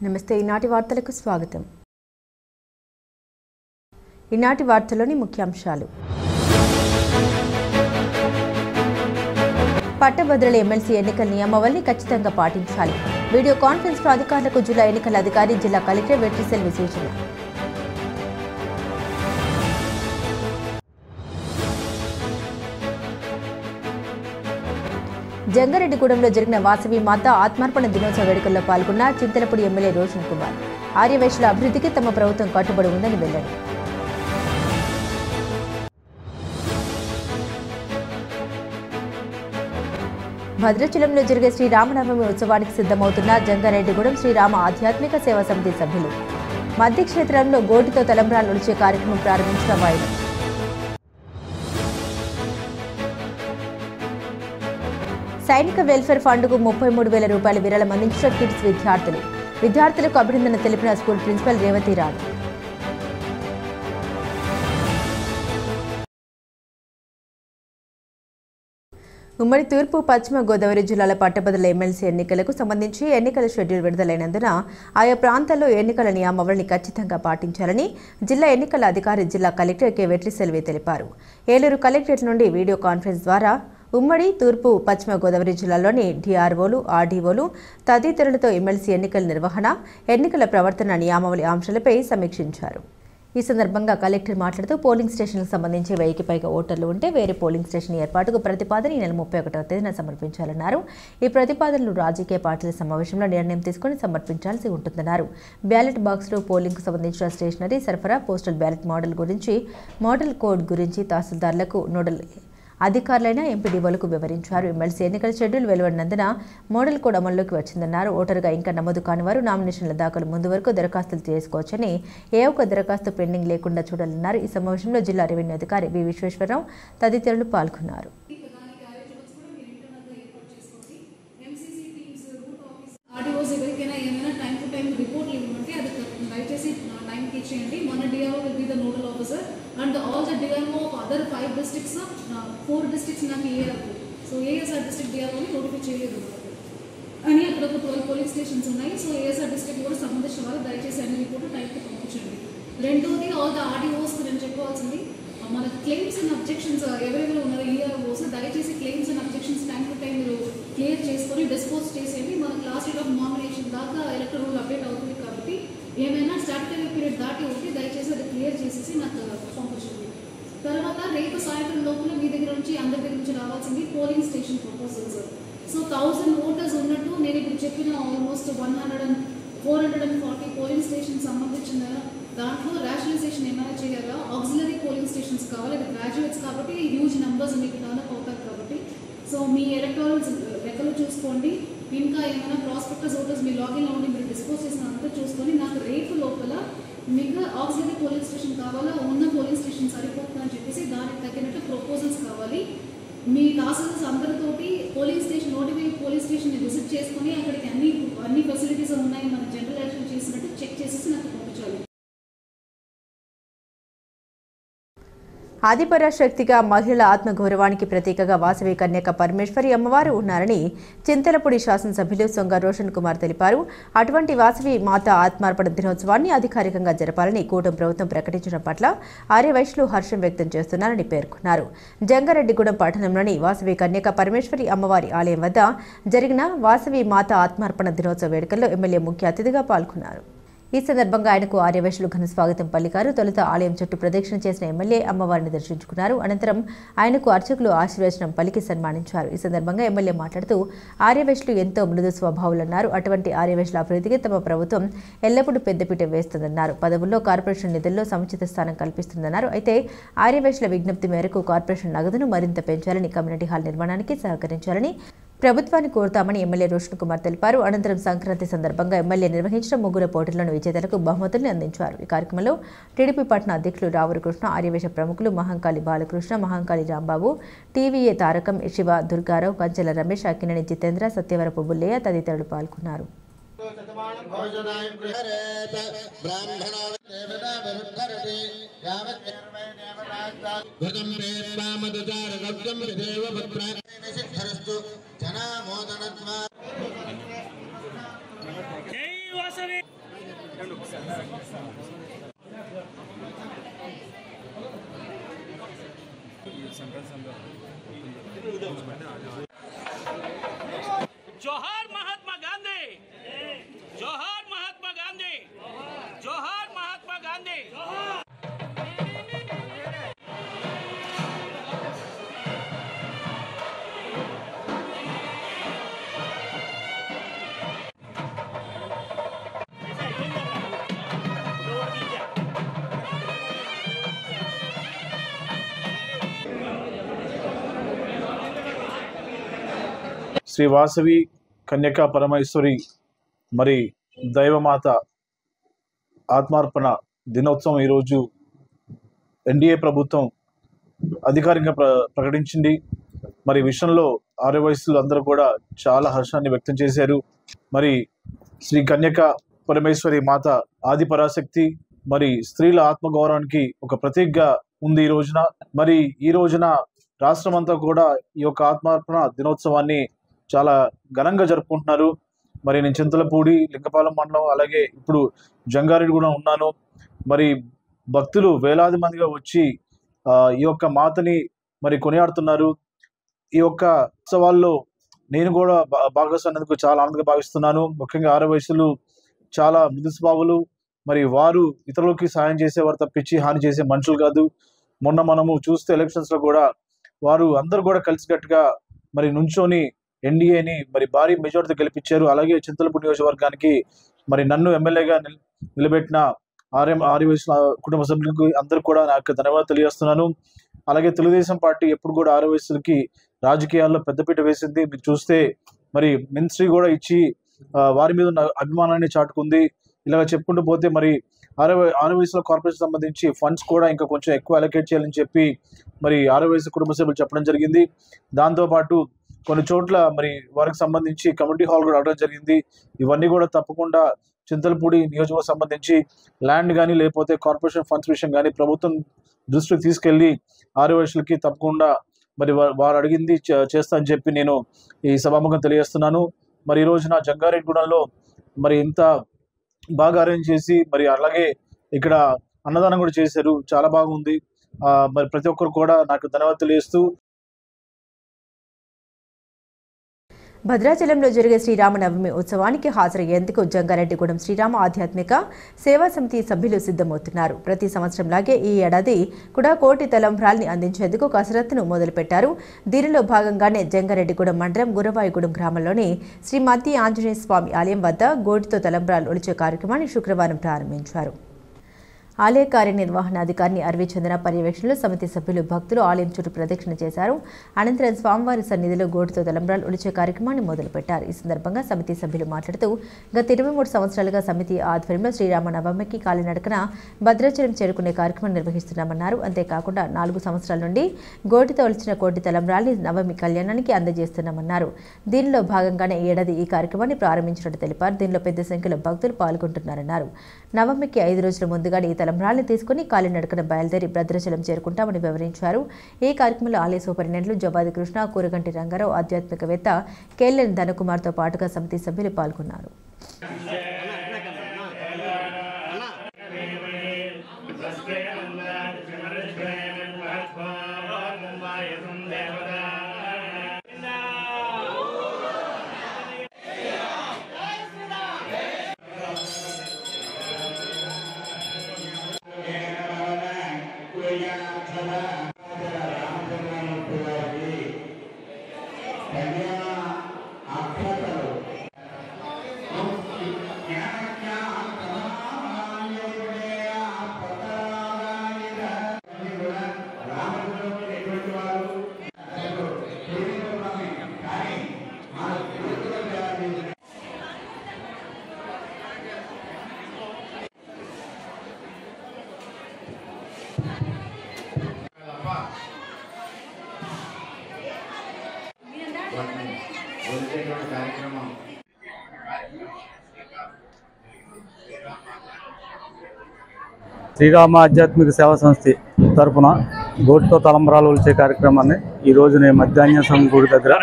నమస్తే ఈనాటి వార్తలకు స్వాగతం. ఈనాటి వార్తలోని ముఖ్యాంశాలు. పట్టభద్రుల ఎమ్మెల్సీ ఎన్నికల నియమావళిని ఖచ్చితంగా పాటించాలి. వీడియో కాన్ఫరెన్స్ లో అధికారులకు జిల్లా ఎన్నికల అధికారి జిల్లా కలెక్టర్ వెట్రిసెల్వి సూచన. జంగారెడ్డిగూడెంలో జరిగిన వాసవి మాత ఆత్మార్పణ దినోత్సవ వేడుకల్లో పాల్గొన్న చింతలపూడి ఎమ్మెల్యే రోషన్ కుమార్ ఆర్యవైశ్యుల అభివృద్ధికి తమ ప్రభుత్వం కట్టుబడి ఉందని వెల్లడి. భద్రాచలంలో జరిగే శ్రీరామనవమి ఉత్సవానికి సిద్ధమవుతున్న జంగారెడ్డిగూడెం శ్రీరామ ఆధ్యాత్మిక సేవా సమితి సభ్యులు మధ్య క్షేత్రంలో గోటితో తలంబ్రాలు ఒలిచే కార్యక్రమం ప్రారంభించిన వాయిదా. సైనిక వెల్ఫేర్ ఫండ్కు 33,000 రూపాయల విరాళం అందించిన కిడ్స్ విద్యార్థులకు అభినందన తెలిపిన స్కూల్ ప్రిన్సిపల్ రేవతి రాణి. ఉమ్మడి తూర్పు పశ్చిమ గోదావరి జిల్లాల పట్టభద్రుల ఎమ్మెల్సీ ఎన్నికలకు సంబంధించి ఎన్నికల షెడ్యూల్ విడుదలైనందున ఆయా ప్రాంతాల్లో ఎన్నికల నియమావళిని ఖచ్చితంగా పాటించాలని జిల్లా ఎన్నికల అధికారి జిల్లా కలెక్టర్ కె వెట్రిసెల్వి తెలిపారు. ఏలూరు కలెక్టరేట్ నుండి వీడియో కాన్ఫరెన్స్ ద్వారా ఉమ్మడి తూర్పు పశ్చిమ గోదావరి జిల్లాలోని డిఆర్ఓలు, ఆర్డీఓలు తదితరులతో ఎమ్మెల్సీ ఎన్నికల నిర్వహణ, ఎన్నికల ప్రవర్తన నియమావళి అంశాలపై సమీక్షించారు. ఈ సందర్భంగా కలెక్టర్ మాట్లాడుతూ పోలింగ్ స్టేషన్లకు సంబంధించి 1000కి పైగా ఓటర్లు ఉంటే వేరే పోలింగ్ స్టేషన్ ఏర్పాటుకు ప్రతిపాదన ఈ నెల 31వ తేదీన సమర్పించాలన్నారు. ఈ ప్రతిపాదనలు రాజకీయ పార్టీల సమావేశంలో నిర్ణయం తీసుకుని సమర్పించాల్సి ఉంటుందన్నారు. బ్యాలెట్ బాక్సులు, పోలింగ్కు సంబంధించిన స్టేషనరీ సరఫరా, పోస్టల్ బ్యాలెట్ మోడల్ కోడ్ గురించి తహసీల్దార్లకు, నోడల్ అధికారులైన ఎంపీడీఓలకు వివరించారు. ఎమ్మెల్సీ ఎన్నికల షెడ్యూల్ వెలువడినందున మోడల్ కోడ్ అమల్లోకి వచ్చిందన్నారు. ఓటరుగా ఇంకా నమోదు కాని వారు నామినేషన్ల దాఖలు ముందు వరకు దరఖాస్తులు చేసుకోవచ్చని, ఏ ఒక్క దరఖాస్తు పెండింగ్ లేకుండా చూడాలన్నారు. ఈ సమావేశంలో జిల్లా రెవెన్యూ అధికారి వి విశ్వేశ్వరరావు తదితరులు పాల్గొన్నారు. And all the DRO of other 5 districts, 4 districts నాకు ఏఆర్కు. సో ఏఎస్ఆర్ డిస్ట్రిక్ట్ డిఆర్ఓని నోటిఫై చేయలేదు అని అక్కడ ఒక 12 పోలింగ్ స్టేషన్స్ ఉన్నాయి. సో ఏఎస్ఆర్ డిస్ట్రిక్ట్ కూడా సంబంధించిన వారు దయచేసి అన్ని రిపోర్టు టైంకి పంపించండి. రెండోది ఆల్ ద ఆర్డీఓస్ నేను చెప్పుకోవాల్సింది, మన క్లెయిమ్స్ అండ్ అబ్జెక్షన్స్ ఎవరెవరు ఉన్నారో ఈఆర్ఓస్ దయచేసి claims and objections time to time మీరు క్లియర్ చేసుకొని డిస్పోజ్ చేసేయండి. మనకు లాస్ట్ డేట్ ఆఫ్ నామినేషన్ దాకా ఎలక్ట్రల్ రూల్ అప్డేట్ అవుతుంది కాబట్టి ఏమైనా స్టాట్యుటరీ పీరియడ్ దాటి ఉంటే దయచేసి అది క్లియర్ చేసేసి నాకు పంపించండి. తర్వాత రేపు సాయంత్రం లోపల మీ దగ్గర నుంచి అందరి దగ్గర నుంచి రావాల్సింది polling station proposals. So 1000 voters ఉన్నట్టు నేను ఇప్పుడు చెప్పిన ఆల్మోస్ట్ 440 పోలింగ్ స్టేషన్ సంబంధించిన దాంట్లో రేషనలైజేషన్ ఏమైనా చేయాలా, ఆక్సిలరీ పోలింగ్ స్టేషన్స్ కావాలి. అది గ్రాడ్యుయేట్స్ కాబట్టి హ్యూజ్ నెంబర్స్ మీకు టర్న్అప్ అవుతారు కాబట్టి సో మీ ఎలక్టోరల్ లెక్కలు చూసుకోండి. ఇంకా ఏమైనా ప్రాస్పెక్టస్ ఓటర్స్ మీ లాగిన్లో ఉండి మీరు డిస్పోజ్ చేసిన అంతా చూసుకొని నాకు రేపు లోపల మీకు ఆక్సిలరీ పోలింగ్ స్టేషన్ కావాలా, ఉన్న పోలింగ్ స్టేషన్ సరిపోతుందని చెప్పేసి దానికి తగ్గినట్టు ప్రపోజల్స్ కావాలి. మీ టాస్కర్స్ అందరితోటి పోలింగ్ స్టేషన్ నోటిఫై పోలింగ్ స్టేషన్ని విజిట్ చేసుకుని అక్కడికి అన్ని ఫెసిలిటీస్ ఉన్నాయి మన జనరల్ ఎలక్షన్ చేసినట్టు చెక్ చేసేసి నాకు పంపించాలి. ఆదిపరాశక్తిగా మహిళల ఆత్మగౌరవానికి ప్రతీకగా వాసవి కన్యక పరమేశ్వరి అమ్మవారు ఉన్నారని చింతలపూడి శాసనసభ్యులు సొంగ రోషన్ కుమార్ తెలిపారు. అటువంటి వాసవి మాత ఆత్మార్పణ దినోత్సవాన్ని అధికారికంగా జరపాలని కూటమి ప్రభుత్వం ప్రకటించడం పట్ల ఆర్యవైశ్యులు హర్షం వ్యక్తం చేస్తున్నారని పేర్కొన్నారు. జంగారెడ్డిగూడెం పట్టణంలోని వాసవి కన్యక పరమేశ్వరి అమ్మవారి ఆలయం వద్ద జరిగిన వాసవి మాత ఆత్మార్పణ దినోత్సవ వేడుకల్లో ఎమ్మెల్యే ముఖ్య అతిథిగా పాల్గొన్నారు. ఈ సందర్భంగా ఆయనకు ఆర్యవైశ్యులు ఘన స్వాగతం పలికారు. తొలుత ఆలయం చుట్టూ ప్రదక్షిణ చేసిన ఎమ్మెల్యే అమ్మవారిని దర్శించుకున్నారు. అనంతరం ఆయనకు అర్చకులు ఆశీర్వచనం పలికి సన్మానించారు. ఈ సందర్భంగా ఎమ్మెల్యే మాట్లాడుతూ ఆర్యవైశ్యులు ఎంతో మృదు స్వభావులన్నారు. అటువంటి ఆర్యవైశ్యుల అభివృద్ధికి తమ ప్రభుత్వం ఎల్లప్పుడూ పెద్దపీట వేస్తుందన్నారు. పదవుల్లో కార్పొరేషన్ నిధుల్లో సముచిత స్థానం కల్పిస్తుందన్నారు. అయితే ఆర్యవైశ్యుల విజ్ఞప్తి మేరకు కార్పొరేషన్ నగదును మరింత పెంచాలని, కమ్యూనిటీ హాల్ నిర్మాణానికి సహకరించాలని ప్రభుత్వాన్ని కోరుతామని ఎమ్మెల్యే రోషన్ కుమార్ తెలిపారు. అనంతరం సంక్రాంతి సందర్భంగా ఎమ్మెల్యే నిర్వహించిన ముగ్గురు పోటీల్లోని విజేతలకు బహుమతుల్ని అందించారు. ఈ కార్యక్రమంలో టీడీపీ పట్టణ అధ్యక్షులు రావురు కృష్ణ, ఆర్యవేశ ప్రముఖులు మహంకాళి బాలకృష్ణ, మహంకాళి రాంబాబు, టీవీఏ తారకం, శివ దుర్గారావు, కంచెల రమేష్, అక్కినేని జితేంద్ర, సత్యవరపు బుల్లయ్య తదితరులు పాల్గొన్నారు. जय वासवी जोहार महात्मा गांधी, जोहार महात्मा गांधी, जोहार महात्मा गांधी। శ్రీ వాసవి కన్యకా పరమేశ్వరి మరి దైవమాత ఆత్మార్పణ దినోత్సవం ఈరోజు ఎన్డీఏ ప్రభుత్వం అధికారికంగా ప్రకటించింది. మరి విషయంలో ఆర్యవైశ్యులు అందరూ కూడా చాలా హర్షాన్ని వ్యక్తం చేశారు. మరి శ్రీ కన్యకా పరమేశ్వరి మాత ఆది పరాశక్తి మరి స్త్రీల ఆత్మగౌరవానికి ఒక ప్రతీకగా ఉంది ఈ రోజున. మరి ఈ రోజున రాష్ట్రమంతా కూడా ఈ యొక్క ఆత్మార్పణ దినోత్సవాన్ని చాలా ఘనంగా జరుపుకుంటున్నారు. మరి నేను చింతలపూడి, లింగపాలెం మండలం, అలాగే ఇప్పుడు జంగారెడ్డి కూడా ఉన్నాను. మరి భక్తులు వేలాది మందిగా వచ్చి ఈ యొక్క మాతని మరి కొనియాడుతున్నారు. ఈ యొక్క ఉత్సవాల్లో నేను కూడా భాగస్వామ్యందుకు చాలా ఆనందంగా భావిస్తున్నాను. ముఖ్యంగా ఆర్యవైశ్యులు చాలా మృదుస్వభావులు. మరి వారు ఇతరులకి సాయం చేసేవారు తప్పించి హాని చేసే మనుషులు కాదు. మొన్న మనము చూస్తే ఎలక్షన్స్ లో కూడా వారు అందరూ కూడా కలిసికట్టుగా మరి నుంచొని ఎన్డీఏని మరి భారీ మెజార్టీతో గెలిపించారు. అలాగే చింతలపూడి నియోజకవర్గానికి మరి నన్ను ఎమ్మెల్యేగా నిలబెట్టిన ఆర్యవైశ్యుల కుటుంబ సభ్యులకు అందరూ కూడా నాకు ధన్యవాదాలు తెలియజేస్తున్నాను. అలాగే తెలుగుదేశం పార్టీ ఎప్పుడు కూడా ఆర్యవైశ్యులకి రాజకీయాల్లో పెద్దపీట వేసింది. మీరు చూస్తే మరి మినిస్ట్రీ కూడా ఇచ్చి వారి మీద ఉన్న అభిమానాన్ని చాటుకుంది. ఇలాగ చెప్పుకుంటూ పోతే మరి ఆర్యవైశ్యుల కార్పొరేషన్ సంబంధించి ఫండ్స్ కూడా ఇంకా కొంచెం ఎక్కువ అలొకేట్ చేయాలని చెప్పి మరి ఆర్యవైశ్య కుటుంబ సభ్యులు చెప్పడం జరిగింది. దాంతోపాటు కొన్ని చోట్ల మరి వారికి సంబంధించి కమ్యూనిటీ హాల్ కూడా అడగడం జరిగింది. ఇవన్నీ కూడా తప్పకుండా చింతలపూడి నియోజకవర్గం సంబంధించి ల్యాండ్ కానీ లేకపోతే కార్పొరేషన్ ఫండ్స్ విషయం కానీ ప్రభుత్వం దృష్టికి తీసుకెళ్లి ఆర్యవైశ్యులకి తప్పకుండా మరి వారు అడిగింది చేస్తా అని చెప్పి నేను ఈ సభాముఖం తెలియజేస్తున్నాను. మరి ఈ రోజున జంగారెడ్డిగూడెంలో మరి ఇంత బాగా అరేంజ్ చేసి మరి అలాగే ఇక్కడ అన్నదానం కూడా చేశారు. చాలా బాగుంది. మరి ప్రతి ఒక్కరు కూడా నాకు ధన్యవాదాలు తెలియజేస్తూ భద్రాచలంలో జరిగే శ్రీరామనవమి ఉత్సవానికి హాజరయ్యేందుకు జంగారెడ్డిగూడెం శ్రీరామ ఆధ్యాత్మిక సేవా సమితి సభ్యులు సిద్ధమవుతున్నారు. ప్రతి సంవత్సరంలాగే ఈ ఏడాది కూడా కోటి తలంబ్రాల్ని అందించేందుకు కసరత్తును మొదలుపెట్టారు. దీనిలో భాగంగానే జంగారెడ్డిగూడెం మండలం గురవాయిగూడెం గ్రామంలోని శ్రీ మద్ది ఆంజనేయ స్వామి ఆలయం వద్ద గోటితో తలంబ్రాలు ఒలిచే కార్యక్రమాన్ని శుక్రవారం ప్రారంభించారు. ఆలయ కార్యనిర్వహణాధికారిని అరవి చందన పర్యవేక్షణలో సమితి సభ్యులు భక్తులు ఆలయం చుట్టూ ప్రదక్షిణ చేశారు. అనంతరం స్వామివారి సన్నిధిలో గోటితో తలంబ్రాలు ఒలిచే కార్యక్రమాన్ని మొదలుపెట్టారు. ఈ సందర్భంగా సమితి సభ్యులు మాట్లాడుతూ గత 23 సంవత్సరాలుగా సమితి ఆధ్వర్యంలో శ్రీరామనవమికి కాలినడకన భద్రాచలం చేరుకునే కార్యక్రమం నిర్వహిస్తున్నామన్నారు. అంతేకాకుండా 4 సంవత్సరాల నుండి గోటితో ఒలిచిన కోటి తలంబ్రాల్ని నవమి కళ్యాణానికి అందజేస్తున్నామన్నారు. దీనిలో భాగంగానే ఏడాది ఈ కార్యక్రమాన్ని ప్రారంభించినట్టు తెలిపారు. దీనిలో పెద్ద సంఖ్యలో భక్తులు పాల్గొంటున్నారన్నారు. నవమికి 5 రోజుల ముందుగానే ఈ తలంబ్రాల్ని తీసుకుని కాలినడకన బయలుదేరి భద్రాచలం చేరుకుంటామని వివరించారు. ఈ కార్యక్రమంలో ఆలయ సూపరింటెండెంట్లు జవాది కృష్ణ, కూరగంటి రంగారావు, ఆధ్యాత్మికవేత్త కేఎల్ఎన్ ధనకుమార్తో పాటుగా సమితి సభ్యులు పాల్గొన్నారు. శ్రీరామ ఆధ్యాత్మిక సేవా సంస్థ తరఫున గోటితో తలంబ్రాలు ఒలిచే కార్యక్రమాన్ని ఈ రోజు నేను మధ్యాహ్నం గుడి దగ్గర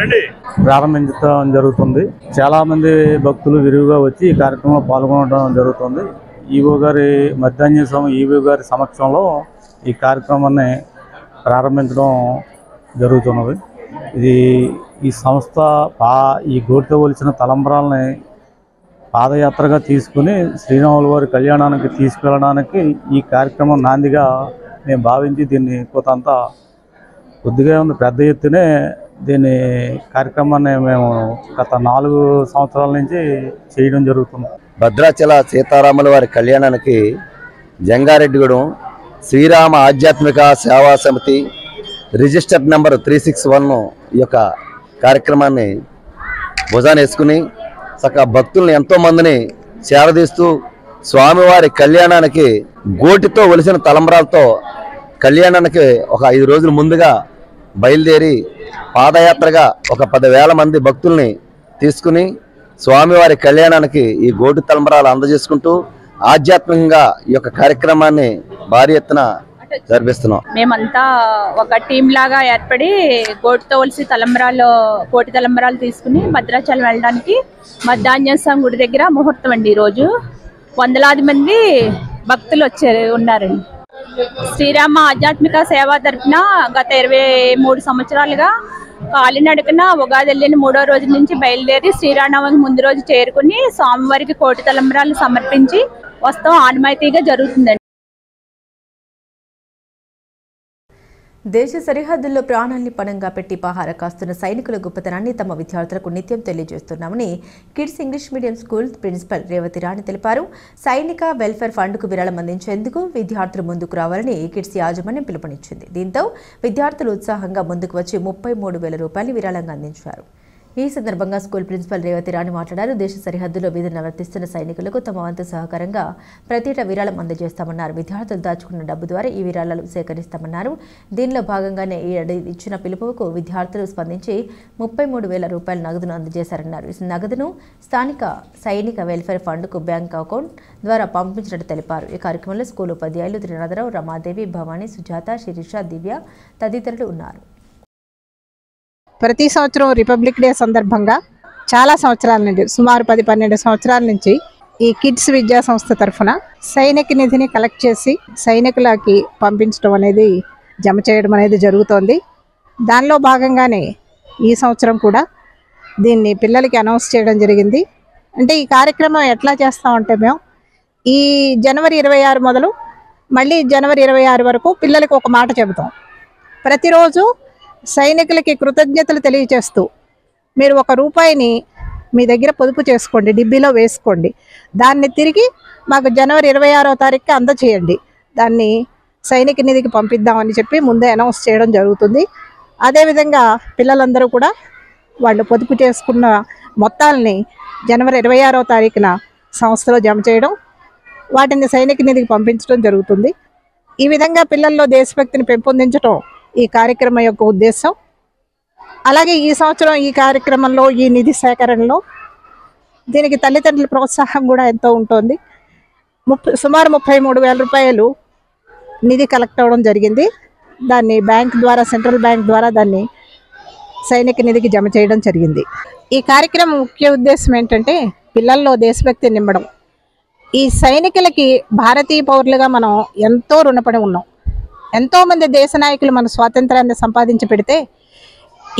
ప్రారంభించడం జరుగుతుంది. చాలా మంది భక్తులు విరివిగా వచ్చి ఈ కార్యక్రమంలో పాల్గొనడం జరుగుతుంది. ఈవో గారి మధ్యాహ్న స్వామి ఈవో గారి సమక్షంలో ఈ కార్యక్రమాన్ని ప్రారంభించడం జరుగుతున్నది. ఈ సంస్థ ఈ గోటితో కొలిచిన తలంబ్రాలని పాదయాత్రగా తీసుకుని శ్రీరాముల వారి కళ్యాణానికి తీసుకెళ్ళడానికి ఈ కార్యక్రమం నాందిగా మేము భావించి దీన్ని కొంత కొద్దిగా ఉంది, పెద్ద ఎత్తునే దీని కార్యక్రమాన్ని మేము గత 4 సంవత్సరాల నుంచి చేయడం జరుగుతుంది. భద్రాచల సీతారాముల వారి కళ్యాణానికి జంగారెడ్డిగూడెం శ్రీరామ ఆధ్యాత్మిక సేవా సమితి రిజిస్టర్ నెంబర్ 361 ఈ యొక్క కార్యక్రమాన్ని భుజాన వేసుకుని చక్కగా భక్తుల్ని ఎంతోమందిని చేరదీస్తూ స్వామివారి కళ్యాణానికి గోటితో ఒలిసిన తలంబ్రాలతో కళ్యాణానికి ఒక 5 రోజుల ముందుగా బయలుదేరి పాదయాత్రగా ఒక 10,000 మంది భక్తుల్ని తీసుకుని స్వామివారి కళ్యాణానికి ఈ గోటి తలంబ్రాలు అందజేసుకుంటూ ఆధ్యాత్మికంగా ఈ యొక్క కార్యక్రమాన్ని భారీ ఎత్తున జరిపిస్తున్నాం. మేమంతా ఒక టీం లాగా ఏర్పడి గోటితో ఒలిసి కోటి తలంబ్రాలు తీసుకుని భద్రాచలం వెళ్ళడానికి మధ్యాహ్న స్వామి గుడి దగ్గర ముహూర్తం అండి. ఈరోజు వందలాది మంది భక్తులు ఉన్నారండి. శ్రీరామ ఆధ్యాత్మిక సేవ తరపున గత 23 సంవత్సరాలుగా కాలినడకన ఉగాది వెళ్ళిన 3వ రోజు నుంచి బయలుదేరి శ్రీరామనవమికి ముందు రోజు చేరుకుని స్వామివారికి కోటి తలంబ్రాలు సమర్పించి వస్తాం ఆనవాయితీగా జరుగుతుందండి. దేశ సరిహద్దుల్లో ప్రాణాల్ని పణంగా పెట్టి పహార కాస్తున్న సైనికుల గొప్పతనాన్ని తమ విద్యార్థులకు నిత్యం తెలియజేస్తున్నామని kids English medium school principal Revathi Rani తెలిపారు. సైనిక వెల్ఫేర్ ఫండ్కు విరాళం అందించేందుకు విద్యార్థులు ముందుకు రావాలని కిడ్స్ యాజమాన్యం పిలుపునిచ్చింది. దీంతో విద్యార్థులు ఉత్సాహంగా ముందుకు వచ్చి 33,000 రూపాయలు విరాళంగా అందించారు. ఈ సందర్భంగా స్కూల్ ప్రిన్సిపల్ రేవతి రాణి మాట్లాడారు. దేశ సరిహద్దులో విధులు నిర్వర్తిస్తున్న సైనికులకు తమ వంతు సహకారంగా ప్రతిట విరాళం అందజేస్తామన్నారు. విద్యార్థులు దాచుకున్న డబ్బు ద్వారా ఈ విరాళాలు సేకరిస్తామన్నారు. దీనిలో భాగంగానే ఈ ఇచ్చిన పిలుపుకు విద్యార్థులు స్పందించి 33,000 రూపాయల నగదును అందజేశారన్నారు. ఈ నగదును స్థానిక సైనిక వెల్ఫేర్ ఫండ్కు బ్యాంక్ అకౌంట్ ద్వారా పంపించినట్టు తెలిపారు. ఈ కార్యక్రమంలో స్కూల్ ఉపాధ్యాయులు త్రినాథరావు, రమాదేవి, భవానీ, సుజాత, శిరీష, దివ్య తదితరులు ఉన్నారు. ప్రతి సంవత్సరం రిపబ్లిక్ డే సందర్భంగా చాలా సంవత్సరాల నుండి సుమారు 10-12 సంవత్సరాల నుంచి ఈ కిడ్స్ విద్యా సంస్థ తరఫున సైనిక నిధిని కలెక్ట్ చేసి సైనికులకి పంపించడం అనేది జమ చేయడం అనేది జరుగుతోంది. దానిలో భాగంగానే ఈ సంవత్సరం కూడా దీన్ని పిల్లలకి అనౌన్స్ చేయడం జరిగింది. అంటే ఈ కార్యక్రమం ఎట్లా చేస్తామంటే మేము ఈ జనవరి 26 మొదలు మళ్ళీ జనవరి 26 వరకు పిల్లలకి ఒక మాట చెబుతాం. ప్రతిరోజు సైనికులకి కృతజ్ఞతలు తెలియజేస్తూ మీరు ₹1 మీ దగ్గర పొదుపు చేసుకోండి, డిబ్బీలో వేసుకోండి, దాన్ని తిరిగి మాకు జనవరి 26వ తారీఖుకి అందజేయండి, దాన్ని సైనిక నిధికి పంపిద్దామని చెప్పి ముందే అనౌన్స్ చేయడం జరుగుతుంది. అదేవిధంగా పిల్లలందరూ కూడా వాళ్ళు పొదుపు చేసుకున్న మొత్తాలని జనవరి 26వ తారీఖున సంస్థలో జమ చేయడం, వాటిని సైనిక నిధికి పంపించడం జరుగుతుంది. ఈ విధంగా పిల్లల్లో దేశభక్తిని పెంపొందించడం ఈ కార్యక్రమం యొక్క ఉద్దేశం. అలాగే ఈ సంవత్సరం ఈ కార్యక్రమంలో ఈ నిధి సేకరణలో దీనికి తల్లిదండ్రుల ప్రోత్సాహం కూడా ఎంతో ఉంటుంది. సుమారు 33,000 రూపాయలు నిధి కలెక్ట్ అవ్వడం జరిగింది. దాన్ని బ్యాంక్ ద్వారా, సెంట్రల్ బ్యాంక్ ద్వారా దాన్ని సైనిక నిధికి జమ చేయడం జరిగింది. ఈ కార్యక్రమం ముఖ్య ఉద్దేశం ఏంటంటే పిల్లల్లో దేశభక్తి నింపడం. ఈ సైనికులకి భారతీయ పౌరులుగా మనం ఎంతో రుణపడి ఉన్నాం. ఎంతోమంది దేశ నాయకులు మన స్వాతంత్రాన్ని సంపాదించి పెడితే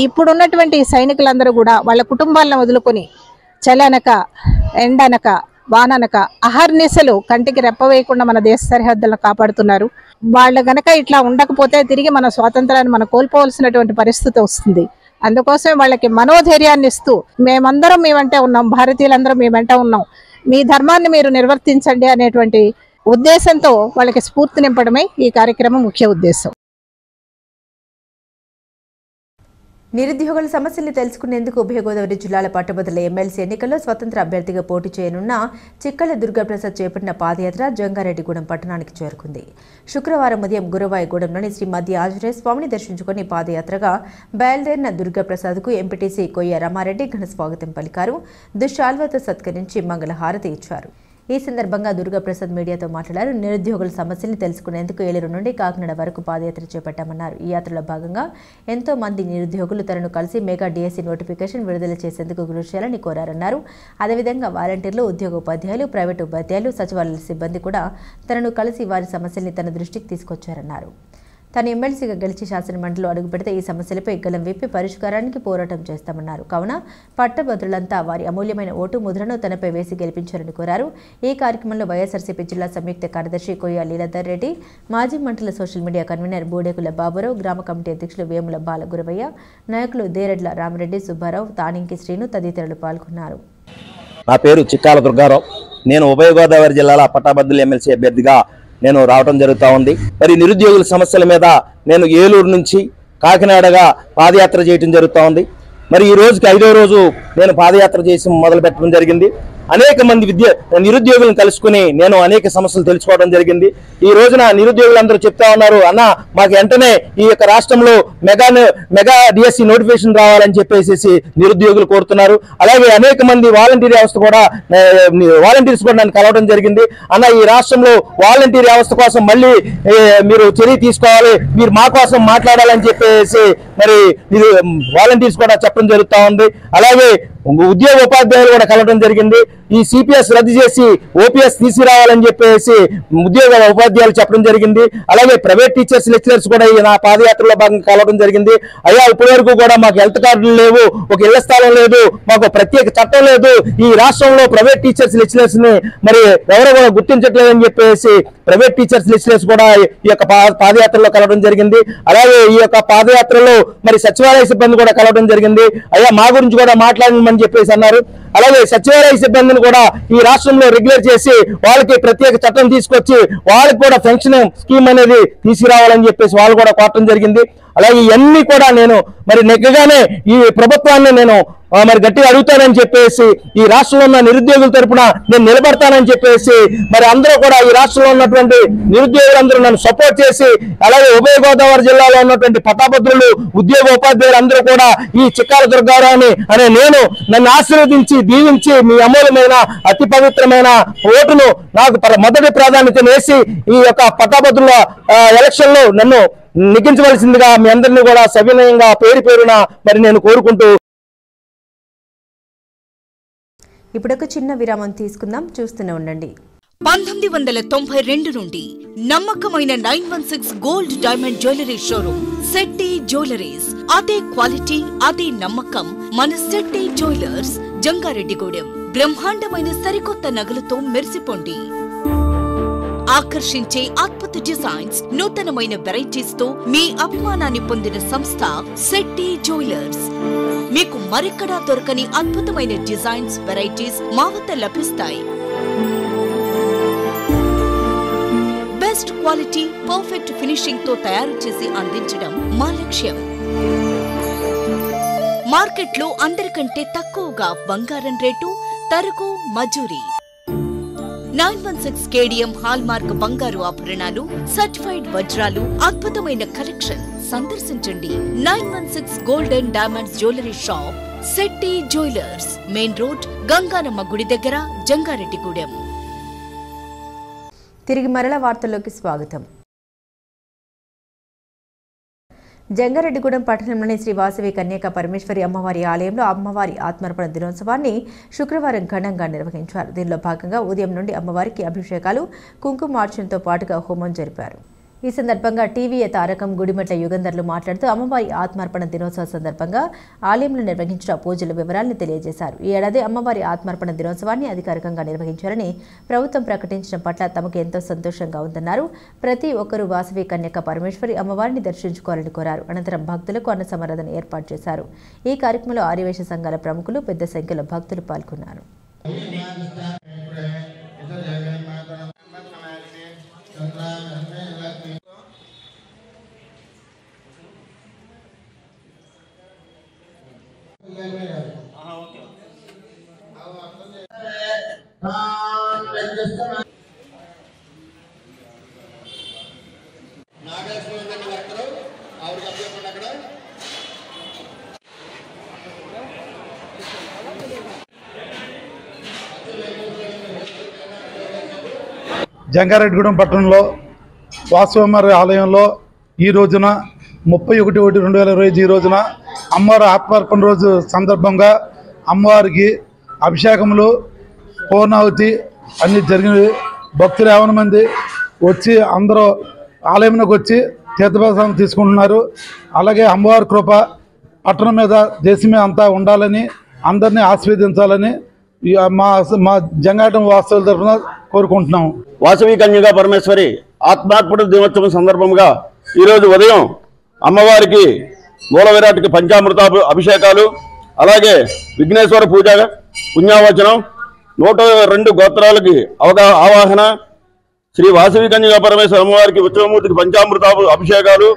ఇప్పుడున్నటువంటి సైనికులందరూ కూడా వాళ్ళ కుటుంబాలను వదులుకొని చలనక, ఎండనక, వాననక అహర్నిశలు కంటికి రెప్పవేయకుండా మన దేశ సరిహద్దులను కాపాడుతున్నారు. వాళ్ళు గనక ఇట్లా ఉండకపోతే తిరిగి మన స్వాతంత్రాన్ని మనం కోల్పోవలసినటువంటి పరిస్థితి వస్తుంది. అందుకోసమే వాళ్ళకి మనోధైర్యాన్ని ఇస్తూ మేమందరం మీ వెంట ఉన్నాం, భారతీయులందరం మీ వెంట ఉన్నాం, మీ ధర్మాన్ని మీరు నిర్వర్తించండి అనేటువంటి ఉద్దేశంతో వాళ్ళకి స్ఫూర్తి నింపడమే ఈ కార్యక్రమం ముఖ్య ఉద్దేశం. నిరుద్యోగుల సమస్యల్ని తెలుసుకునేందుకు ఉభయ గోదావరి జిల్లాల పట్టభద్రుల ఎమ్మెల్సీ ఎన్నికల్లో స్వతంత్ర అభ్యర్థిగా పోటీ చేయనున్న చిక్కల దుర్గాప్రసాద్ చేపట్టిన పాదయాత్ర జంగారెడ్డిగూడెం పట్టణానికి చేరుకుంది. శుక్రవారం ఉదయం గురవాయగూడెంలోని శ్రీ మధ్య ఆంజనేయ స్వామిని దర్శించుకుని పాదయాత్రగా బయలుదేరిన దుర్గాప్రసాద్కు ఎంపీటీసీ కొయ్య రమారెడ్డి ఘన స్వాగతం పలికారు. దుశ్శాల్వతో సత్కరించి మంగళహారతి ఇచ్చారు. ఈ సందర్భంగా దుర్గాప్రసాద్ మీడియాతో మాట్లాడారు. నిరుద్యోగుల సమస్యల్ని తెలుసుకునేందుకు ఏలూరు నుండి కాకినాడ వరకు పాదయాత్ర చేపట్టామన్నారు. ఈ యాత్రలో భాగంగా ఎంతో మంది నిరుద్యోగులు తనను కలిసి మెగా డిఎస్సి నోటిఫికేషన్ విడుదల చేసేందుకు కృషి చేయాలని కోరారన్నారు. అదేవిధంగా వాలంటీర్లు, ఉద్యోగోపాధ్యాయులు, ప్రైవేటు ఉపాధ్యాయులు, సచివాలయ సిబ్బంది కూడా తనను కలిసి వారి సమస్యల్ని తన దృష్టికి తీసుకొచ్చారన్నారు. తను ఎమ్మెల్సీగా గెలిచి శాసనమండలిలో అడుగుపెడితే ఈ సమస్యలపై గలం విప్పి పరిష్కారానికి పోరాటం చేస్తామన్నారు. కావున పట్టభద్రులంతా వారి అమూల్యమైన ఓటు ముద్రను తనపై వేసి గెలిపించాలని కోరారు. ఈ కార్యక్రమంలో వైఎస్ఆర్సీపీ జిల్లా సంయుక్త కార్యదర్శి కొయ్య లీలాధర్ రెడ్డి, మాజీ మండల సోషల్ మీడియా కన్వీనర్ బూడేకుల బాబురావు, గ్రామ కమిటీ అధ్యక్షులు వేముల బాలగురవయ్య, నాయకులు దేరెడ్ల రామరెడ్డి, సుబ్బారావు, తానింకి శ్రీను తదితరులు పాల్గొన్నారు. నా పేరు చిక్కాల దుర్గారావు. నేను ఉభయ గోదావరి జిల్లాల పట్టభద్రుల ఎమ్మెల్సీ అభ్యర్థిగా నేను రావడం జరుగుతూ ఉంది. మరి నిరుద్యోగుల సమస్యల మీద నేను ఏలూరు నుంచి కాకినాడగా పాదయాత్ర చేయడం జరుగుతూ ఉంది. మరి ఈ రోజుకి 5వ రోజు నేను పాదయాత్ర చేసి మొదలు పెట్టడం జరిగింది. అనేక మంది నిరుద్యోగులను కలుసుకుని నేను అనేక సమస్యలు తెలుసుకోవడం జరిగింది. ఈ రోజున నిరుద్యోగులందరూ చెప్తా ఉన్నారు, అన్న మాకు వెంటనే ఈ యొక్క రాష్ట్రంలో మెగా డిఎస్సి నోటిఫికేషన్ రావాలని చెప్పేసి నిరుద్యోగులు కోరుతున్నారు. అలాగే అనేక మంది వాలంటీర్ కూడా నన్ను కలవడం జరిగింది. అన్న ఈ రాష్ట్రంలో వాలంటీర్ వ్యవస్థ కోసం మళ్ళీ మీరు చర్య తీసుకోవాలి, మీరు మా కోసం మాట్లాడాలని చెప్పేసి మరి వాలంటీర్స్ కూడా చెప్పడం జరుగుతూ ఉంది. అలాగే ఉద్యోగ ఉపాధ్యాయులు కూడా కలవడం జరిగింది. ఈ సిపిఎస్ రద్దు చేసి ఓపీఎస్ తీసుకురావాలని చెప్పేసి ఉద్యోగ ఉపాధ్యాయులు చెప్పడం జరిగింది. అలాగే ప్రైవేట్ టీచర్స్, లెక్చరర్స్ కూడా నా పాదయాత్రలో భాగంగా కలవడం జరిగింది. అయ్యా ఇప్పటి వరకు కూడా మాకు హెల్త్ కార్డులు లేవు, ఒక ఇళ్ల స్థలం లేదు, మాకు ప్రత్యేక చట్టం లేదు, ఈ రాష్ట్రంలో ప్రైవేట్ టీచర్స్, లెక్చరర్స్ ని మరి ఎవరు కూడా గుర్తించట్లేదని చెప్పేసి ప్రైవేట్ టీచర్స్, లెక్చరర్స్ కూడా ఈ యొక్క పాదయాత్రలో కలవడం జరిగింది. అలాగే ఈ యొక్క పాదయాత్రలో మరి సచివాలయ సిబ్బంది కూడా కలవడం జరిగింది. అయ్యా మా గురించి కూడా మాట్లాడమని చెప్పేసి అన్నారు. అలాగే సచివాలయ సిబ్బందిని కూడా ఈ రాష్ట్రంలో రెగ్యులర్ చేసి వాళ్ళకి ప్రత్యేక చట్టం తీసుకొచ్చి వాళ్ళకి కూడా పెన్షన్ స్కీమ్ అనేది తీసుకురావాలని చెప్పేసి వాళ్ళు కూడా కోరటం జరిగింది. అలాగే ఇవన్నీ కూడా నేను మరి నెగ్గగానే ఈ ప్రభుత్వాన్ని నేను మరి గట్టిగా అడుగుతానని చెప్పేసి ఈ రాష్ట్రంలో ఉన్న నిరుద్యోగుల తరపున నేను నిలబడతానని చెప్పేసి మరి అందరూ కూడా ఈ రాష్ట్రంలో ఉన్నటువంటి నిరుద్యోగులందరూ నన్ను సపోర్ట్ చేసి, అలాగే ఉభయ గోదావరి జిల్లాలో ఉన్నటువంటి పట్టభద్రులు, ఉద్యోగ ఉపాధ్యాయులు అందరూ కూడా ఈ చిక్కాల దుర్గారావుని అనే నేను నన్ను ఆశీర్వదించి దీవించి మీ అమూల్యమైన అతి పవిత్రమైన ఓటును నాకు మొదటి ప్రాధాన్యత వేసి ఈ యొక్క పట్టభద్రుల ఎలక్షన్ లో నన్ను నెగ్గించవలసిందిగా మీ అందరినీ కూడా సవినయంగా పేరు పేరున మరి నేను కోరుకుంటూ. ఇప్పుడు ఒక చిన్న విరామం తీసుకుందాం, చూస్తూనే ఉండండి. 1992 నుండి నమ్మకమైన 916 gold diamond jewellery showroom Shetty jewelleries. అదే క్వాలిటీ, అదే నమ్మకం మన శెట్టి జ్యువెలర్స్, జంగారెడ్డిగూడెం. బ్రహ్మాండమైన సరికొత్త నగలతో మెరిసిపోండి. ఆకర్షించే అద్భుత డిజైన్స్, నూతనమైన వెరైటీస్ తో మీ అభిమానాన్ని పొందిన సంస్థ శెట్టి జ్యువెలర్స్. మీకు మరెక్కడా దొరకని అద్భుతమైన డిజైన్స్, వెరైటీస్ మా వద్ద లభిస్తాయి. బెస్ట్ క్వాలిటీ, పర్ఫెక్ట్ ఫినిషింగ్ తో తయారు చేసి అందించడం మా లక్ష్యం. మార్కెట్లో అందరికంటే తక్కువగా బంగారం రేటు, తరుగు, మజూరీ. 916 కేడిఎం హాల్మార్క్ బంగారు ఆభరణాలు, సర్టిఫైడ్ వజ్రాలు, అద్భుతమైన కలెక్షన్. సందర్శించండి 916 golden diamonds jewellery shop, Shetty jewellers, main road, Ganganamma గుడి దగ్గర, జంగారెడ్డిగూడెం. తిరిగి మరల వార్తల్లోకి స్వాగతం. జంగారెడ్డిగూడెం పట్టణంలోని శ్రీ వాసవి కన్యకా పరమేశ్వరి అమ్మవారి ఆలయంలో అమ్మవారి ఆత్మార్పణ దినోత్సవాన్ని శుక్రవారం ఘనంగా నిర్వహించారు. దీనిలో భాగంగా ఉదయం నుండి అమ్మవారికి అభిషేకాలు, కుంకుమార్చనతో పాటుగా హోమం జరిపారు. ఈ సందర్భంగా టీవీఏ తారకం గుడిమెట్ల యుగంధర్లు మాట్లాడుతూ అమ్మవారి ఆత్మార్పణ దినోత్సవ సందర్భంగా ఆలయంలో నిర్వహించిన పూజల వివరాలను తెలియజేశారు. ఈ ఏడాది అమ్మవారి ఆత్మార్పణ దినోత్సవాన్ని అధికారికంగా నిర్వహించారని ప్రభుత్వం ప్రకటించడం పట్ల తమకు ఎంతో సంతోషంగా ఉందన్నారు. ప్రతి ఒక్కరూ వాసవి కన్యక పరమేశ్వరి అమ్మవారిని దర్శించుకోవాలని కోరారు. అనంతరం భక్తులకు అన్న సమరాధన ఏర్పాటు చేశారు. ఈ కార్యక్రమంలో ఆర్యవేశ సంఘాల ప్రముఖులు పెద్ద సంఖ్యలో భక్తులు పాల్గొన్నారు. జంగారెడ్డిగూడెం పట్టణంలో వాసవమ్మవారి ఆలయంలో ఈ రోజున 31/1/2025 ఈ రోజున అమ్మవారి ఆత్మార్పణ రోజు సందర్భంగా అమ్మవారికి అభిషేకములు పూర్ణాహుతి అన్ని జరిగినవి. భక్తులు 50 మంది వచ్చి అందరూ ఆలయంలోకి వచ్చి తీర్థప్రసాదం తీసుకుంటున్నారు. అలాగే అమ్మవారి కృప పట్టణం మీద దేశం మీద అంతా ఉండాలని అందరినీ ఆశీర్వదించాలని మా జంగారెడ్డి వాస్తవుల తరఫున కోరుకుంటున్నాం. వాసవి కన్యకా పరమేశ్వరి ఆత్మార్పణ దినోత్సవం సందర్భంగా ఈరోజు ఉదయం అమ్మవారికి మూల విరాట్కి పంచామృత అభిషేకాలు, అలాగే విఘ్నేశ్వర పూజ పుణ్యావచనం, 102 గోత్రాలకి ఆవాహన, శ్రీ వాసవి కన్యకా పరమేశ్వర అమ్మవారికి ఉత్సవమూర్తికి పంచామృత అభిషేకాలు,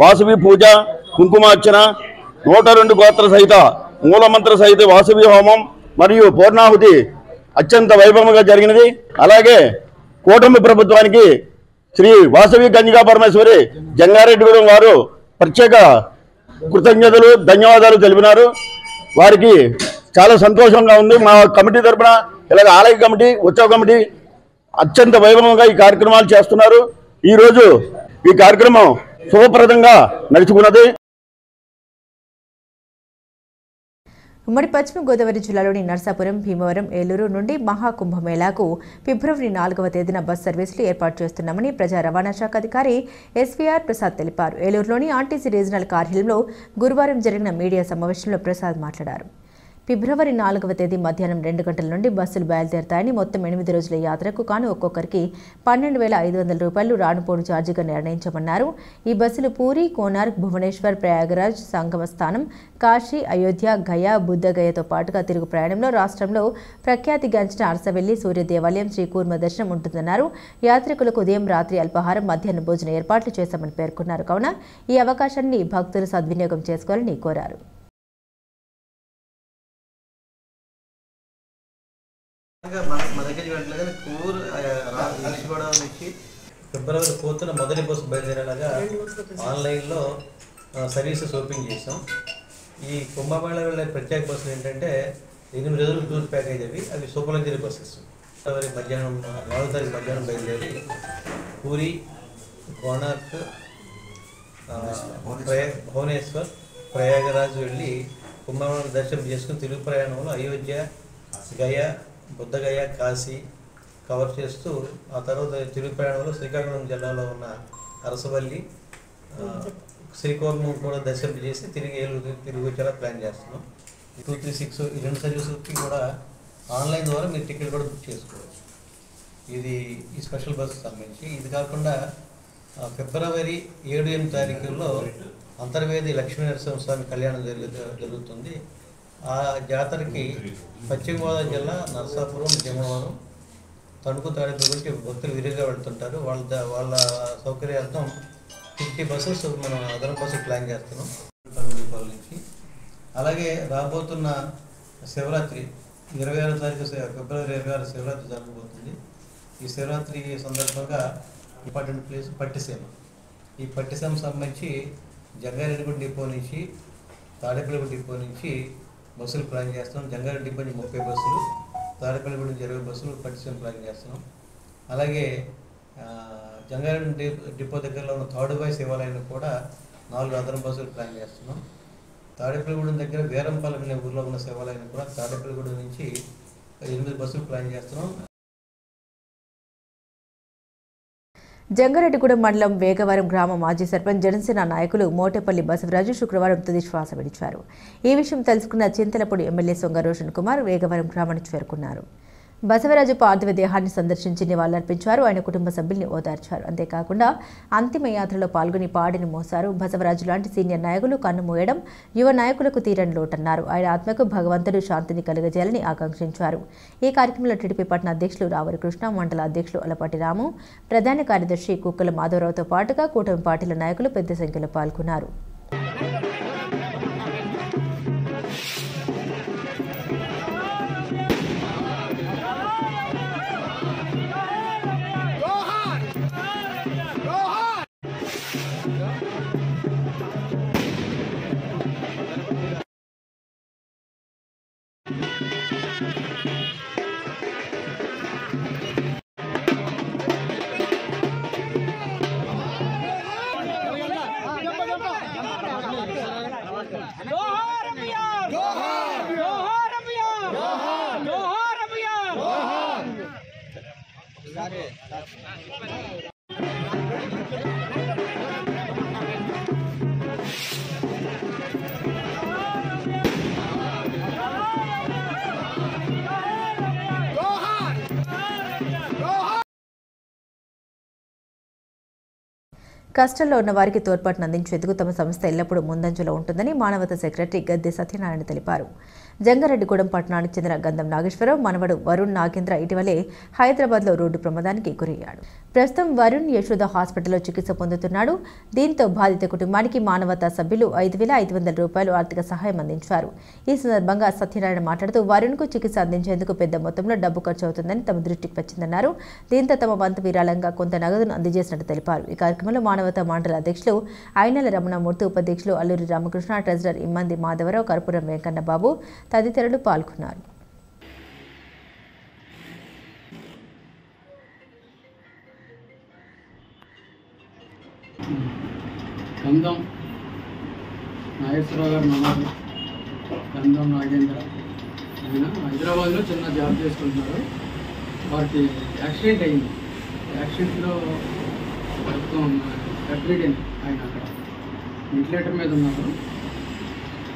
వాసవి పూజ, కుంకుమార్చన, 102 గోత్ర సహిత మూలమంత్ర సహిత వాసవి హోమం మరియు పూర్ణాహుతి అత్యంత వైభవంగా జరిగినది. అలాగే కూటమి ప్రభుత్వానికి శ్రీ వాసవి కన్యకా పరమేశ్వరి జంగారెడ్డిగూడెం వారు ప్రత్యేక కృతజ్ఞతలు ధన్యవాదాలు తెలిపినారు. వారికి చాలా సంతోషంగా ఉంది. మా కమిటీ తరఫున ఇలాగ ఆలయ కమిటీ, ఉత్సవ కమిటీ అత్యంత వైభవంగా ఈ కార్యక్రమాలు చేస్తున్నారు. ఈరోజు ఈ కార్యక్రమం శుభప్రదంగా నడుచుకున్నది. ఉమ్మడి పశ్చిమ గోదావరి జిల్లాలోని నర్సాపురం, భీమవరం, ఏలూరు నుండి మహాకుంభమేళాకు ఫిబ్రవరి 4వ తేదీన బస్ సర్వీసులు ఏర్పాటు చేస్తున్నామని ప్రజా రవాణా శాఖ అధికారి ఎస్వీఆర్ ప్రసాద్ తెలిపారు. ఏలూరులోని ఆర్టీసీ రీజనల్ కార్యాలయంలో గురువారం జరిగిన మీడియా సమావేశంలో ప్రసాద్ మాట్లాడారు. ఫిబ్రవరి 4వ తేదీ మధ్యాహ్నం 2 గంటల నుండి బస్సులు బయలుదేరతాయని, మొత్తం 8 రోజుల యాత్రకు కాను ఒక్కొక్కరికి 12,500 రూపాయలు రానుపోను ఛార్జీగా నిర్ణయించమన్నారు. ఈ బస్సులు పూరి, కోనార్క్, భువనేశ్వర్, ప్రయాగరాజ్, సంగమ స్థానం, కాశీ, అయోధ్య, గయా, బుద్ధగయతో పాటుగా తిరుగు ప్రయాణంలో రాష్ట్రంలో ప్రఖ్యాతిగాంచిన అరసవెల్లి సూర్య దేవాలయం, శ్రీకూర్మ దర్శనం ఉంటుందన్నారు. యాత్రికులకు ఉదయం, రాత్రి అల్పాహారం, మధ్యాహ్న భోజన ఏర్పాట్లు చేశామని పేర్కొన్నారు. కావున ఈ అవకాశాన్ని భక్తులు సద్వినియోగం చేసుకోవాలని కోరారు. మా దగ్గర చూడట్లేదు కూర్ ఈస్ట్ గోదావరి నుంచి ఫిబ్రవరి 4న మొదటి బస్సు బయలుదేరేలాగా ఆన్లైన్లో సర్వీసెస్ ఓపెన్ చేసాం. ఈ కుంభమేళ వెళ్ళే ప్రత్యేక బస్సులు ఏంటంటే 8 రోజులు టూర్ ప్యాకేజ్ అవి సూపర్ లగ్జరీ బస్సెస్. ఫిబ్రవరి మధ్యాహ్నం 4వ తారీఖు మధ్యాహ్నం బయలుదేరి పూరి, కోనార్క్, భువనేశ్వర్, ప్రయాగరాజ్ వెళ్ళి కుంభమేళ దర్శనం చేసుకుని తిరుగు ప్రయాణంలో అయోధ్య, గయా, బుద్ధగయ, కాశీ కవర్ చేస్తూ ఆ తర్వాత తిరుగు ప్రయాణంలో శ్రీకాకుళం జిల్లాలో ఉన్న అరసవల్లి, శ్రీకూర్మం కూడా దర్శనం చేసి తిరిగి వచ్చేలా ప్లాన్ చేస్తున్నాం. 236 ఈ 2 సర్వీసులకి కూడా ఆన్లైన్ ద్వారా మీరు టికెట్ కూడా బుక్ చేసుకోవచ్చు. ఇది ఈ స్పెషల్ బస్సు సంబంధించి. ఇది కాకుండా ఫిబ్రవరి 7-8 తారీఖుల్లో అంతర్వేది లక్ష్మీ నరసింహస్వామి కళ్యాణం జరుగుతుంది. ఆ జాతరకి పశ్చిమ గోదావరి జిల్లా నరసాపురం, భీమవరం, తణుకు, తాడేపల్లి గురించి భక్తులు విరిగా వెళ్తుంటారు. వాళ్ళ సౌకర్యార్థం 50 బస్సెస్ మనం అదనపు బస్సు ప్లాన్ చేస్తున్నాం దీపావళి నుంచి. అలాగే రాబోతున్న శివరాత్రి 26వ తారీఖు ఫిబ్రవరి 26 శివరాత్రి జరగబోతుంది. ఈ శివరాత్రి సందర్భంగా ఇంపార్టెంట్ ప్లేస్ పట్టిసీమ. ఈ పట్టిసీమ సంబంధించి జంగారెడ్డిగూడెం డిపో నుంచి, తాడేపల్లిగూడెం డిపో నుంచి బస్సులు ప్లాన్ చేస్తున్నాం. జంగారెడ్డి డిపో నుంచి 30 బస్సులు, తాడేపల్లిగూడెం 20 బస్సులు పట్టిసీమ ప్లాన్ చేస్తున్నాం. అలాగే జంగారెడ్డి డిపో దగ్గరలో ఉన్న తాడుబాయి శివాలయాన్ని కూడా 4 అదనపు బస్సులు ప్లాన్ చేస్తున్నాం. తాడేపల్లిగూడెం దగ్గర వీరంపాలెం అనే ఊర్లో ఉన్న శివాలయాన్ని కూడా తాడేపల్లిగూడెం నుంచి 8 బస్సులు ప్లాన్ చేస్తున్నాం. జంగారెడ్డిగూడెం మండలం వేగవరం గ్రామ మాజీ సర్పంచ్ జనసేన నాయకులు మోటేపల్లి బసవరాజు శుక్రవారం తుది శ్వాస విడిచారు. ఈ విషయం తెలుసుకున్న చింతలపూడి ఎమ్మెల్యే సొంగ రోషన్ కుమార్ వేగవరం గ్రామానికి చేరుకున్నారు. బసవరాజు పార్థివ దేహాన్ని సందర్శించి నివాళులర్పించారు. ఆయన కుటుంబ సభ్యుల్ని ఓదార్చారు. అంతేకాకుండా అంతిమ యాత్రలో పాల్గొని పాడిని మోశారు. బసవరాజు లాంటి సీనియర్ నాయకులు కన్నుమూయడం యువ నాయకులకు తీరని లోటన్నారు. ఆయన ఆత్మకు భగవంతుడు శాంతిని కలుగజేయాలని ఆకాంక్షించారు. ఈ కార్యక్రమంలో టీడీపీ పట్టణ అధ్యక్షులు రావరి కృష్ణ, మండల అధ్యక్షులు అలపాటి రాము, ప్రధాన కార్యదర్శి కుక్కల మాధవరావుతో పాటుగా కూటమి పార్టీల నాయకులు పెద్ద సంఖ్యలో పాల్గొన్నారు. కష్టంలో ఉన్న వారికి తోడ్పాటును అందించేందుకు తమ సంస్థ ఎల్లప్పుడూ ముందంజలో ఉంటుందని మానవతా సెక్రటరీ గద్దె సత్యనారాయణ తెలిపారు. జంగారెడ్డిగూడెం పట్టణానికి చెందిన గంధం నాగేశ్వరరావు మనవడు వరుణ్ నాగేంద్ర ఇటీవలే హైదరాబాద్లో రోడ్డు ప్రమాదానికి గురయ్యాడు. ప్రస్తుతం వరుణ్ యశోద హాస్పిటల్లో చికిత్స పొందుతున్నాడు. దీంతో బాధిత కుటుంబానికి మానవతా సభ్యులు 5,500 రూపాయలు ఆర్థిక సహాయం అందించారు. ఈ సందర్భంగా సత్యనారాయణ మాట్లాడుతూ వరుణ్కు చికిత్స అందించేందుకు పెద్ద మొత్తంలో డబ్బు ఖర్చు అవుతుందని తమ దృష్టికి వచ్చిందన్నారు. దీంతో తమ వంతు విరాళంగా కొంత నగదును అందజేసినట్టు తెలిపారు. ఈ కార్యక్రమంలో మానవతా మండల అధ్యక్షులు ఐనల రమణమూర్తి, ఉపాధ్యక్షులు అల్లూరి రామకృష్ణ, ట్రెజరర్ ఇమ్మంది మాధవరావు, కర్పూరం వెంకన్నబాబు తదితరులు పాల్గొన్నారు. గంధం నాగేశ్వరరావు గారు మనవారు, గంధం నాగేంద్ర. ఆయన హైదరాబాద్లో చిన్న జాబ్ చేసుకుంటున్నారు. వారికి యాక్సిడెంట్ అయింది. యాక్సిడెంట్లో ప్రస్తుతం ఎఫ్రీడెన్ ఆయన అక్కడ వెంటిలేటర్ మీద ఉన్నారు.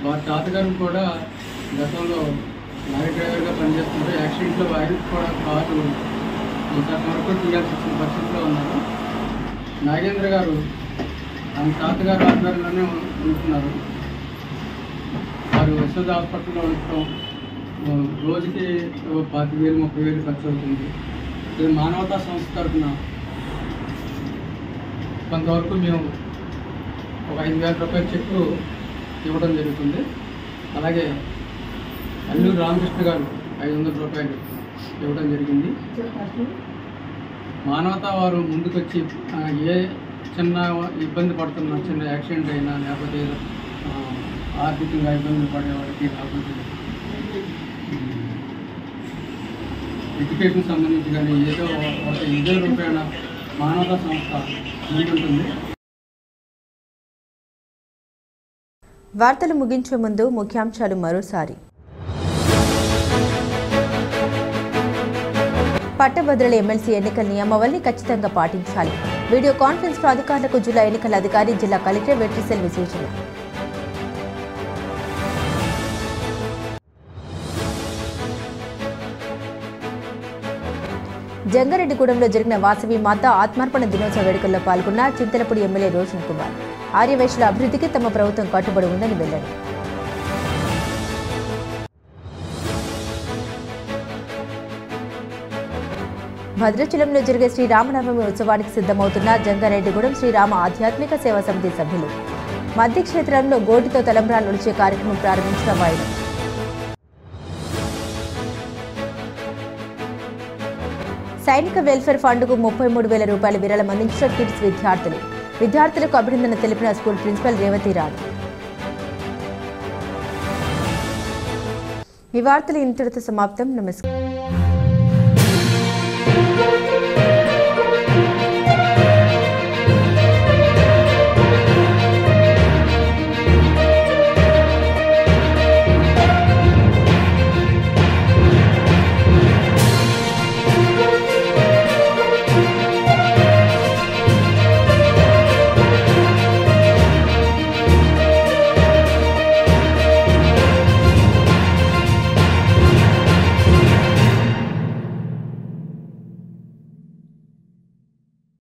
వారి తాతగారు కూడా గతంలో లారీ డ్రైవర్గా పనిచేస్తున్నారు. యాక్సిడెంట్లో ఆయనకు కూడా కారు వరకు తీయాల్సి వచ్చిన పరిస్థితిలో ఉన్నారు. నాగేంద్ర గారు ఆయన తాతగారు ఆధ్వర్యంలోనే ఉంటున్నారు. వారు యశోద హాస్పిటల్లో ఉండటం రోజుకి 25,000-30,000 ఖర్చు అవుతుంది. ఇది మానవతా సంస్థ తరఫున కొంతవరకు మేము ఒక 5,000 రూపాయల చెక్కు ఇవ్వడం జరుగుతుంది. అలాగే అల్లూరి రామకృష్ణ గారు 500 రూపాయలు ఇవ్వడం జరిగింది. మానవతా వారు ముందుకొచ్చి ఏ చిన్న ఇబ్బంది పడుతున్నా, చిన్న యాక్సిడెంట్ అయినా, లేకపోతే ఆర్థికంగా ఇబ్బంది పడేవాడికి, లేకపోతే ఎడ్యుకేషన్ సంబంధించి కానీ ఏదో ఒక 5,000 రూపాయల మానవతా సంస్థ ముందుంటుంది. వార్తలు ముగించే ముందు ముఖ్యాంశాలు మరోసారి. పట్టభద్రుల ఎమ్మెల్సీ ఎన్నికల నియమావళిని ఖచ్చితంగా పాటించాలి. వీడియో కాన్ఫరెన్స్ లో అధికారులకు జిల్లా ఎన్నికల అధికారి, జిల్లా కలెక్టర్ వెట్రిసెల్వి సూచన. జంగారెడ్డిగూడెంలో జరిగిన వాసవి మాత ఆత్మార్పణ దినోత్సవ వేడుకల్లో పాల్గొన్న చింతలపూడి ఎమ్మెల్యే రోషన్ కుమార్. ఆర్యవైశ్యుల అభివృద్ధికి తమ ప్రభుత్వం కట్టుబడి ఉందని వెల్లడి. భద్రాచలంలో జరిగే శ్రీరామనవమి ఉత్సవానికి సిద్ధమవుతున్న జంగారెడ్డిగూడెం శ్రీరామ ఆధ్యాత్మిక సేవా సమితి సభ్యులు. మధ్య క్షేత్రంలో గోటితో తలంబ్రాలు నడిచే కార్యక్రమం ప్రారంభించిన వాయిదా. సైనిక వెల్ఫేర్ ఫండ్కు 33,000 రూపాయల విరాళం అందించిన కిడ్స్ విద్యార్థులకు అభినందన తెలిపిన స్కూల్ ప్రిన్సిపల్ రేవతి రాణి. ఈ వార్తలు ఇంతటితో సమాప్తం. నమస్కారం.